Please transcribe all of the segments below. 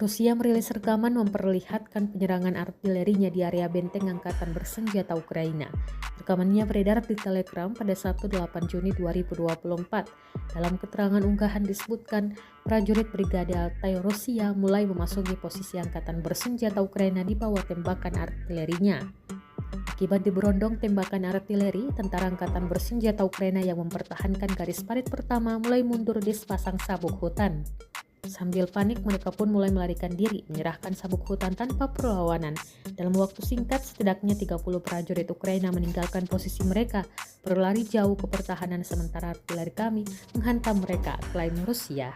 Rusia merilis rekaman memperlihatkan penyerangan artilerinya di area benteng angkatan bersenjata Ukraina. Rekamannya beredar di Telegram pada Sabtu 8 Juni 2024. Dalam keterangan unggahan disebutkan, prajurit Brigade Altai Rusia mulai memasuki posisi angkatan bersenjata Ukraina di bawah tembakan artilerinya. Akibat diberondong tembakan artileri, tentara angkatan bersenjata Ukraina yang mempertahankan garis parit pertama mulai mundur di sepasang sabuk hutan. Sambil panik, mereka pun mulai melarikan diri, menyerahkan sabuk hutan tanpa perlawanan. Dalam waktu singkat, setidaknya 30 prajurit Ukraina meninggalkan posisi mereka, berlari jauh ke pertahanan sementara artileri kami menghantam mereka, klaim Rusia.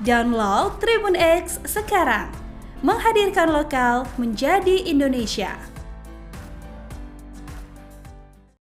Download Tribun X sekarang, menghadirkan lokal menjadi Indonesia.